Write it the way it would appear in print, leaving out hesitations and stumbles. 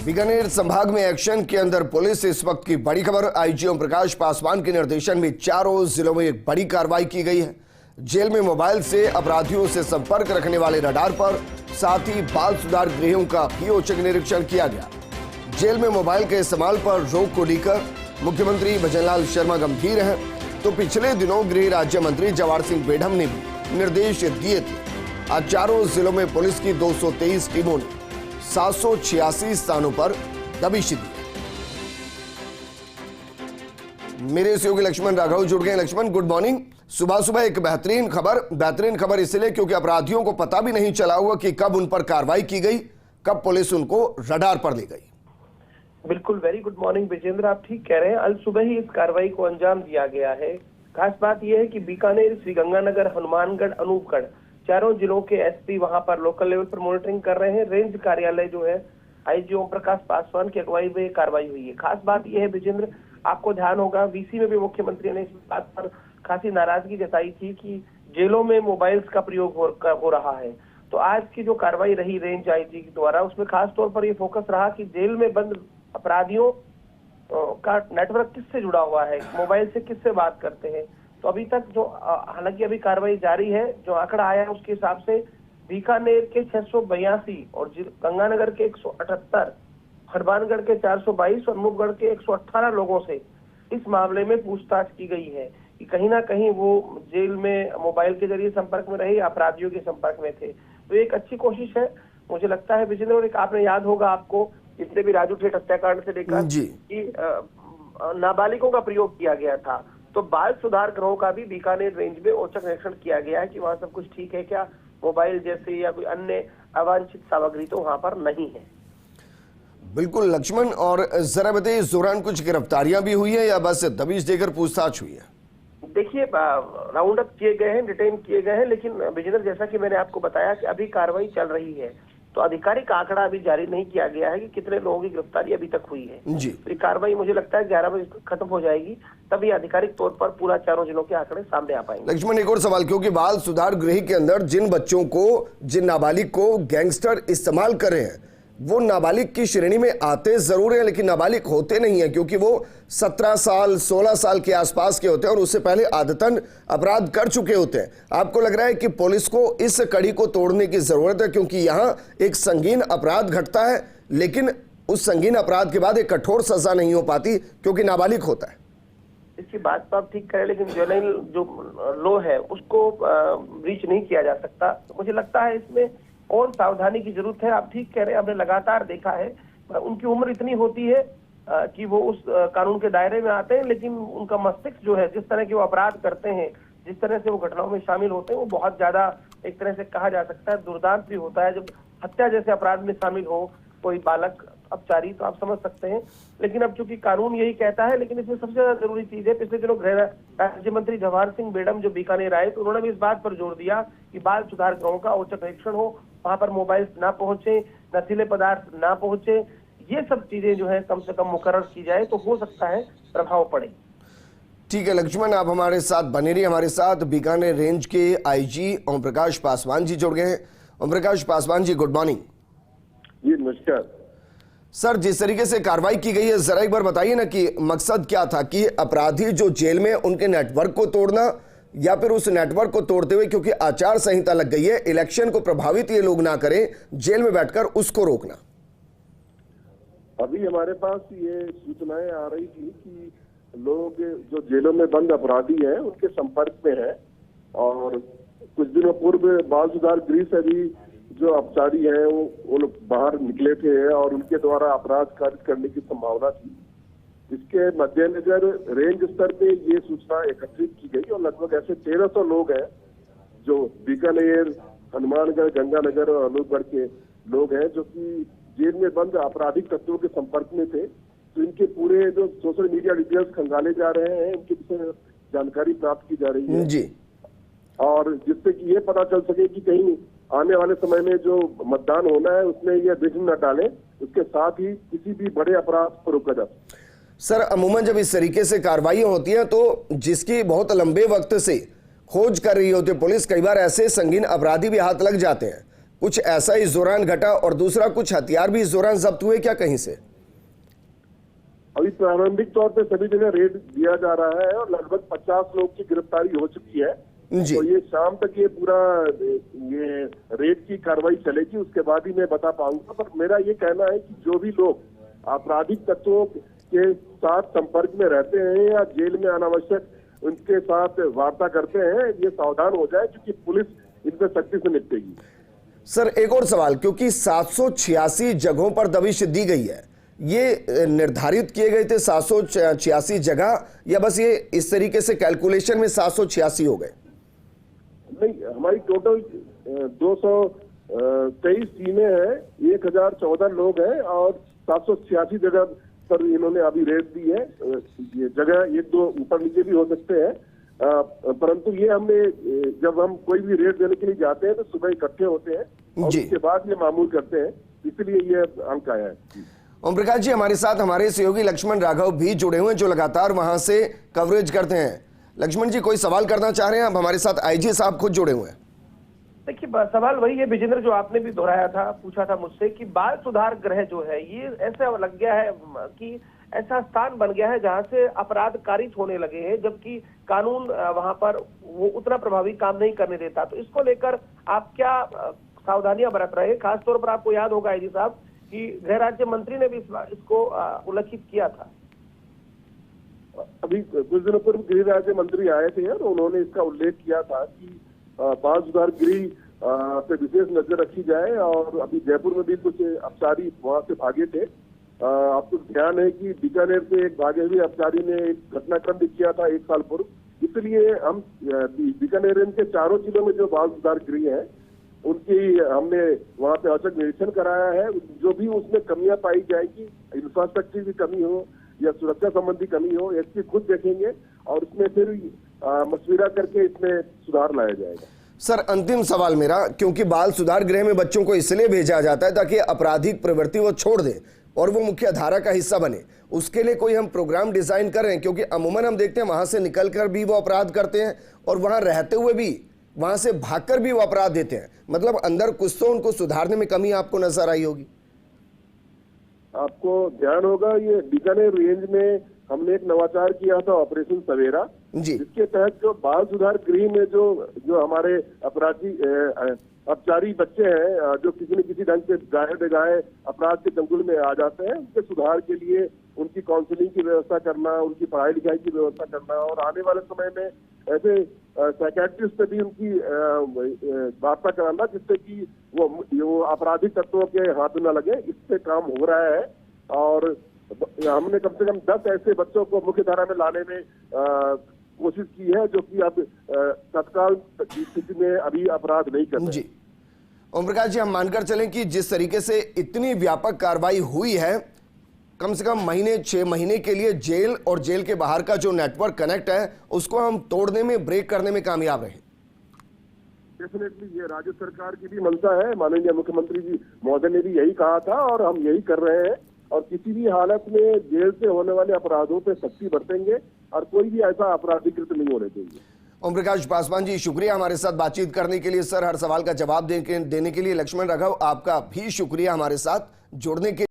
बीकानेर संभाग में एक्शन के अंदर पुलिस। इस वक्त की बड़ी खबर, आईजी ओम प्रकाश पासवान के निर्देशन में चारों जिलों में एक बड़ी कार्रवाई की गई है। जेल में मोबाइल से अपराधियों से संपर्क रखने वाले रडार पर, साथ ही बाल सुधार गृहों का भी औचक निरीक्षण किया गया। जेल में मोबाइल के इस्तेमाल पर रोक को लेकर मुख्यमंत्री भजनलाल शर्मा गंभीर हैं, तो पिछले दिनों गृह राज्य मंत्री जवाहर सिंह बेढम ने भी निर्देश दिए थे। आज चारों जिलों में पुलिस की 223 टीमों ने 786 स्थानों पर दबिश दी। मेरे सहयोगी लक्ष्मण राघव जुड़ गए। Lakshman, good morning. सुबह सुबह एक बेहतरीन खबर इसलिए क्योंकि अपराधियों को पता भी नहीं चला हुआ कि कब उन पर कार्रवाई की गई, कब पुलिस उनको रडार पर ले गई। बिल्कुल, वेरी गुड मॉर्निंग विजेंद्र, आप ठीक कह रहे हैं। आज सुबह ही इस कार्रवाई को अंजाम दिया गया है। खास बात यह है कि बीकानेर, श्रीगंगानगर, हनुमानगढ़, अनूपगढ़ चारों जिलों के एसपी वहां पर लोकल लेवल पर मॉनिटरिंग कर रहे हैं। रेंज कार्यालय जो है आईजी ओम प्रकाश पासवान की अगुवाई में कार्रवाई हुई है। खास बात यह है विजेंद्र, आपको ध्यान होगा वीसी में भी मुख्यमंत्री ने इस बात पर खासी नाराजगी जताई थी कि जेलों में मोबाइल्स का प्रयोग हो रहा है। तो आज की जो कार्रवाई रही रेंज आईजी के द्वारा, उसमें खास तौर पर यह फोकस रहा कि जेल में बंद अपराधियों का नेटवर्क किससे जुड़ा हुआ है, मोबाइल से किससे बात करते हैं। तो अभी तक जो, हालांकि अभी कार्रवाई जारी है, जो आंकड़ा आया है उसके हिसाब से बीकानेर के 682 और गंगानगर के 178, हनुमानगढ़ के 422 और अनूपगढ़ के 118 लोगों से इस मामले में पूछताछ की गई है कि कहीं ना कहीं वो जेल में मोबाइल के जरिए संपर्क में रहे, अपराधियों के संपर्क में थे। तो एक अच्छी कोशिश है मुझे लगता है विजेंद्र। और एक आपने याद होगा आपको, जितने भी राजू ठेठ हत्याकांड से लेकर कि नाबालिगों का प्रयोग किया गया था, तो बाल सुधार गृहों का भी बीकानेर रेंज में औचक निरीक्षण किया गया है कि वहां सब कुछ ठीक है क्या, मोबाइल जैसे या कोई अन्य अवांछित सामग्री तो वहां पर नहीं है। बिल्कुल लक्ष्मण, और जरा बताइए, इस दौरान कुछ गिरफ्तारियां भी हुई है या बस दबिश देकर पूछताछ हुई है? देखिए, राउंड अप किए गए हैं, डिटेन किए गए हैं, लेकिन विजेंद्र जैसा कि मैंने आपको बताया कि अभी कार्रवाई चल रही है, तो आधिकारिक आंकड़ा अभी जारी नहीं किया गया है कि कितने लोगों की गिरफ्तारी अभी तक हुई है जी। तो ये कार्रवाई मुझे लगता है 11 बजे खत्म हो जाएगी, तभी आधिकारिक तौर पर पूरा चारों जिलों के आंकड़े सामने आ पाएंगे। लक्ष्मण, एक और सवाल, क्योंकि बाल सुधार गृह के अंदर जिन बच्चों को, जिन नाबालिग को गैंगस्टर इस्तेमाल कर रहे हैं, वो नाबालिग की श्रेणी में आते जरूर हैं, लेकिन नाबालिग होते नहीं है, क्योंकि वो 17 साल 16 साल के आसपास के होते हैं और उससे पहले आदतन अपराध कर चुके होते हैं। आपको लग रहा है कि पुलिस को इस कड़ी को तोड़ने की जरूरत है, क्योंकि यहाँ एक संगीन अपराध घटता है, लेकिन उस संगीन अपराध के बाद एक कठोर सजा नहीं हो पाती क्योंकि नाबालिग होता है। इसकी बात तो आप ठीक करें, लेकिन जुवेनाइल जो लो है उसको ब्रीच नहीं किया जा सकता। तो मुझे लगता है इसमें और सावधानी की जरूरत है। आप ठीक कह रहे हैं, हमने लगातार देखा है उनकी उम्र इतनी होती है कि वो उस कानून के दायरे में आते हैं, लेकिन उनका मस्तिष्क जो है, जिस तरह के वो अपराध करते हैं, जिस तरह से वो घटनाओं में शामिल होते हैं, वो बहुत ज्यादा एक तरह से कहा जा सकता है दुर्दांत भी होता है। जब हत्या जैसे अपराध में शामिल हो कोई बालक अपचारी, तो आप समझ सकते हैं। लेकिन अब चूंकि कानून यही कहता है, लेकिन इसमें सबसे ज्यादा जरूरी चीज है, पिछले दिनों गृह राज्य मंत्री जवाहर सिंह बेढम जो बीकानेर आए, तो उन्होंने भी इस बात पर जोर दिया कि बाल सुधार गृहों का औचक निरीक्षण हो, वहां पर मोबाइल ना पहुंचे, नशीले पदार्थ ना पहुंचे, ये सब चीजें जो है कम से कम मुकर्रर की जाए तो हो सकता है प्रभाव पड़े। ठीक है लक्ष्मण, आप हमारे साथ बने रहिए। हमारे साथ बीकानेर रेंज के आईजी ओम प्रकाश पासवान जी जुड़ गए हैं। Om Prakash Paswan ji, good morning. जी नमस्कार सर। जिस तरीके से कार्रवाई की गई है, जरा एक बार बताइए ना कि मकसद क्या था, कि अपराधी जो जेल में उनके नेटवर्क को तोड़ना, या फिर उस नेटवर्क को तोड़ते हुए, क्योंकि आचार संहिता लग गई है, इलेक्शन को प्रभावित ये लोग ना करें, जेल में बैठकर उसको रोकना? अभी हमारे पास ये सूचनाएं आ रही थी कि लोग जो जेलों में बंद अपराधी हैं उनके संपर्क में हैं, और कुछ दिनों पूर्व बाल सुधार गृह से भी जो अपचारी हैं वो लोग बाहर निकले थे और उनके द्वारा अपराध कारित करने की संभावना थी। इसके मद्देनजर रेंज स्तर पे ये सूचना एकत्रित की गई और लगभग ऐसे 1300 लोग हैं जो बीकानेर, हनुमानगढ़, गंगानगर और अनूपगढ़ के लोग हैं जो कि जेल में बंद आपराधिक तत्वों के संपर्क में थे। तो इनके पूरे जो सोशल मीडिया डिटेल्स खंगाले जा रहे हैं, इनके विषय जानकारी प्राप्त की जा रही है जी, और जिससे कि ये पता चल सके कि कहीं आने वाले समय में जो मतदान होना है उसमें ये विघ्न न डालें, उसके साथ ही किसी भी बड़े अपराध को रोका जा सके। सर, अमूमन जब इस तरीके से कार्रवाइयां होती हैं तो जिसकी बहुत लंबे वक्त से खोज कर रही होती है पुलिस, कई बार ऐसे संगीन अपराधी भी हाथ लग जाते हैं। कुछ ऐसा इस दौरान घटा और दूसरा कुछ हथियार भी इस दौरान जब्त हुए क्या कहीं से? अभी प्रारंभिक तौर पे सभी जगह रेड दिया जा रहा है और लगभग 50 लोग की गिरफ्तारी हो चुकी है। जी। तो ये शाम तक ये पूरा ये रेड की कार्रवाई चलेगी, उसके बाद ही मैं बता पाऊंगा। पर मेरा ये कहना है कि जो भी लोग आपराधिक तत्वों के साथ संपर्क में रहते हैं या जेल में अनावश्यक उनके साथ वार्ता करते हैं, ये सावधान हो जाए, क्योंकि पुलिस इन पर सख्ती से निपटेगी। सर एक और सवाल, क्योंकि 786 जगहों पर दबिश दी गई है, ये निर्धारित किए गए थे 786 जगह या बस ये इस तरीके से कैलकुलेशन में 786 हो गए? नहीं, हमारी टोटल 223 टीमें हैं, 1014 लोग हैं और 786 जगह पर इन्होंने अभी रेड दी है। ये जगह एक दो ऊपर नीचे भी हो सकते हैं, परंतु ये हमने जब हम कोई भी रेड देने के लिए जाते हैं तो सुबह इकट्ठे होते हैं और उसके बाद ये मामूल करते हैं, इसलिए ये अंक आया है। ओम प्रकाश जी हमारे साथ हमारे सहयोगी लक्ष्मण राघव भी जुड़े हुए हैं जो लगातार वहां से कवरेज करते हैं। लक्ष्मण जी कोई सवाल करना चाह रहे हैं? अब हमारे साथ आईजी साहब खुद जुड़े हुए हैं। देखिए सवाल वही है विजेंद्र, जो आपने भी दोहराया था, पूछा था मुझसे कि बाल सुधार गृह जो है ये ऐसा लग गया है कि ऐसा स्थान बन गया है जहां से अपराध कारित होने लगे हैं, जबकि कानून वहां पर वो उतना प्रभावी काम नहीं करने देता। तो इसको लेकर आप क्या सावधानियां बरत रहे हैं? खासतौर पर आपको याद होगा आईजी साहब कि गृह राज्य मंत्री ने भी इसको उल्लेखित किया था। अभी कुछ दिनों पूर्व गृह राज्य मंत्री आए थे और उन्होंने इसका उल्लेख किया था कि बाल सुधार गृह पे विशेष नजर रखी जाए। और अभी जयपुर में भी कुछ अपचारी वहां से भागे थे। आपको ध्यान है कि बीकानेर से एक भागे हुए अपचारी ने एक घटनाक्रम भी किया था 1 साल पूर्व। इसलिए हम बीकानेर के चारों जिलों में जो बाल सुधार गृह है उनकी हमने वहां पे औचक निरीक्षण कराया है। जो भी उसमें कमियां पाई जाएगी, इंफ्रास्ट्रक्चर की कमी हो या सुरक्षा संबंधी कमी हो, एसपी खुद देखेंगे और उसमें फिर मशविरा करके इसमें सुधार लाया जाएगा। सर अंतिम सवाल मेरा, क्योंकि बाल सुधार गृह में बच्चों को इसलिए भेजा जाता है ताकि आपराधिक प्रवृत्ति वो छोड़ दें और वो मुख्य धारा का हिस्सा बने, उसके लिए कोई हम प्रोग्राम डिजाइन कर रहे हैं? क्योंकि अमूमन हम देखते हैं वहां से निकलकर भी वो अपराध करते हैं और वहां रहते हुए भी, वहां से भागकर भी वो अपराध देते हैं। मतलब अंदर कुछ तो उनको सुधारने में कमी आपको नजर आई होगी। आपको ध्यान होगा ये बीकानेर रेंज में हमने एक नवाचार किया था, ऑपरेशन सवेरा, जिसके तहत जो बाल सुधार गृह में जो हमारे अपचारी बच्चे हैं जो किसी न किसी ढंग से गाहे बेगाहे अपराध के चंगुल में आ जाते हैं, उनके सुधार के लिए उनकी काउंसलिंग की व्यवस्था करना, उनकी पढ़ाई लिखाई की व्यवस्था करना और आने वाले समय में ऐसे साइकियाट्रिस्ट से भी उनकी वार्ता कराना जिससे कि वो आपराधिक तत्वों के हाथ न लगे। इस पे काम हो रहा है और हमने कम से कम 10 ऐसे बच्चों को मुख्य धारा में लाने में कोशिश की है जो कि अब तत्काल स्थिति में अभी अपराध नहीं कर रहे। जी ओम प्रकाश जी, हम मानकर चलें कि जिस तरीके से इतनी व्यापक कार्रवाई हुई है, कम से कम 6 महीने के लिए जेल और जेल के बाहर का जो नेटवर्क कनेक्ट है उसको हम तोड़ने में, ब्रेक करने में कामयाब रहे। डेफिनेटली ये राज्य सरकार की भी मंशा है। माननीय मुख्यमंत्री जी महोदय ने भी यही कहा था और हम यही कर रहे हैं और किसी भी हालत में जेल से होने वाले अपराधों पे सख्ती बरतेंगे और कोई भी ऐसा आपराधिकृत नहीं होने देंगे। ओम प्रकाश पासवान जी शुक्रिया हमारे साथ बातचीत करने के लिए। सर हर सवाल का जवाब देने के लिए। लक्ष्मण राघव आपका भी शुक्रिया हमारे साथ जुड़ने के